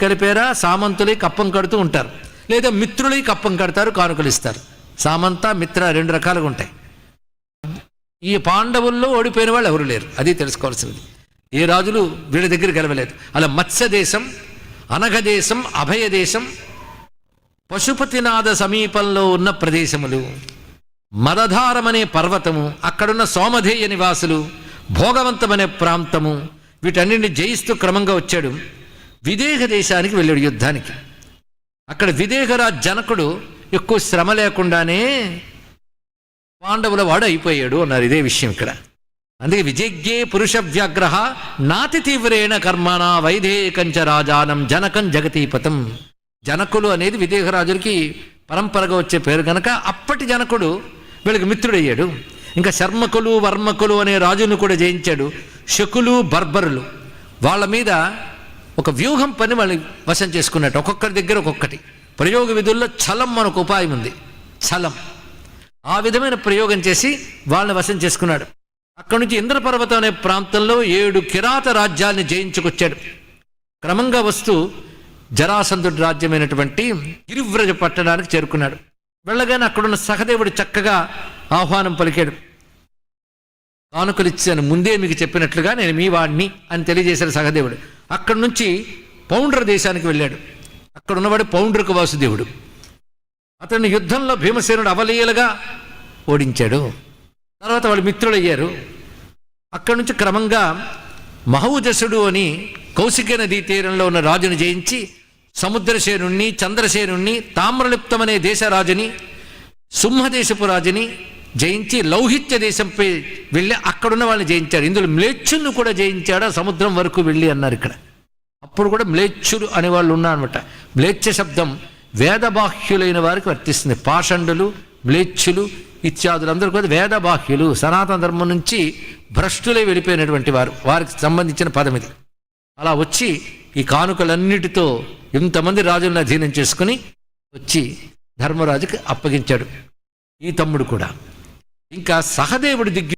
కలిపారా సామంతులై కప్పం కడుతూ ఉంటారు, లేదా మిత్రులై కప్పం కడతారు, కానుకలు ఇస్తారు. సామంత మిత్ర 2 రకాలుగా ఉంటాయి. ఈ పాండవుల్లో ఓడిపోయిన వాళ్ళు ఎవరు లేరు, అది తెలుసుకోవాల్సింది. ఏ రాజులు వీళ్ళ దగ్గర గెలవలేదు. అలా మత్స్యదేశం, అనఘదేశం, అభయదేశం, పశుపతినాథ సమీపంలో ఉన్న ప్రదేశములు, మదధారమనే పర్వతము, అక్కడున్న సోమధేయ నివాసులు, భోగవంతమనే ప్రాంతము, వీటన్నింటిని జయిస్తూ క్రమంగా వచ్చాడు. విదేహ దేశానికి వెళ్ళాడు యుద్ధానికి. అక్కడ విదేహరాజ్ జనకుడు ఎక్కువ శ్రమ లేకుండానే పాండవుల వాడు అయిపోయాడు అన్నారు. ఇదే విషయం ఇక్కడ. అందుకే విజజ్ఞే పురుష వ్యాగ్రహ నాతి తీవ్రేణ కర్మణ వైదేకంచ రాజానం జనకం జగతీపతం. జనకులు అనేది విదేహరాజులకి పరంపరగా వచ్చే పేరు కనుక అప్పటి జనకుడు వీళ్ళకి మిత్రుడయ్యాడు. ఇంకా శర్మకులు వర్మకులు అనే రాజును కూడా జయించాడు. శకులు బర్బరులు వాళ్ళ మీద ఒక వ్యూహం పని వాళ్ళు వశం చేసుకున్నట్టు. ఒక్కొక్కరి దగ్గర ఒక్కొక్కటి ప్రయోగ విధుల్లో ఛలం మనకు ఉపాయం ఉంది. ఛలం ఆ విధమైన ప్రయోగం చేసి వాళ్ళని వశం చేసుకున్నాడు. అక్కడి నుంచి ఇంద్రపర్వతం అనే ప్రాంతంలో 7 కిరాత రాజ్యాల్ని జయించుకొచ్చాడు. క్రమంగా వస్తూ జరాసంధుడి రాజ్యమైనటువంటి గిరివ్రజ పట్టణానికి చేరుకున్నాడు. వెళ్ళగానే అక్కడున్న సహదేవుడు చక్కగా ఆహ్వానం పలికాడు. కానుకలు ఇచ్చాను, ముందే మీకు చెప్పినట్లుగా నేను మీ వాడిని అని తెలియజేశాడు సహదేవుడు. అక్కడి నుంచి పౌండ్ర దేశానికి వెళ్ళాడు. అక్కడ ఉన్నవాడు పౌండ్రక వాసుదేవుడు. అతన్ని యుద్ధంలో భీమసేనుడు అవలీలగా ఓడించాడు. తర్వాత వాళ్ళు మిత్రులయ్యారు. అక్కడి నుంచి క్రమంగా మహౌజసుడు అని కౌశిక నదీ తీరంలో ఉన్న రాజుని జయించి సముద్రసేనుణ్ణి, చంద్రసేనుణ్ణి, తామ్రలిప్తమనే దేశరాజుని, సింహదేశపు రాజుని జయించి లౌహిత్య దేశంపై వెళ్ళి అక్కడున్న వాళ్ళని జయించాడు. ఇందులో మ్లేచ్చులను కూడా జయించాడు. సముద్రం వరకు వెళ్ళి అన్నారు ఇక్కడ. అప్పుడు కూడా మ్లేచ్చులు అనేవాళ్ళు ఉన్నారనమాట. మ్లేచ్ఛ శబ్దం వేదబాహ్యులైన వారికి వర్తిస్తుంది. పాషండులు, మ్లేచ్చులు ఇత్యాదులందరూ కూడా వేదబాహ్యులు, సనాతన ధర్మం నుంచి భ్రష్టులై వెళ్ళిపోయినటువంటి వారు, వారికి సంబంధించిన పదం ఇది. అలా వచ్చి ఈ కానుకలన్నిటితో ఇంతమంది రాజులను అధీనం చేసుకుని వచ్చి ధర్మరాజుకి అప్పగించాడు. ఈ తమ్ముడు కూడా ఇంకా సహదేవుడి దిగ్గు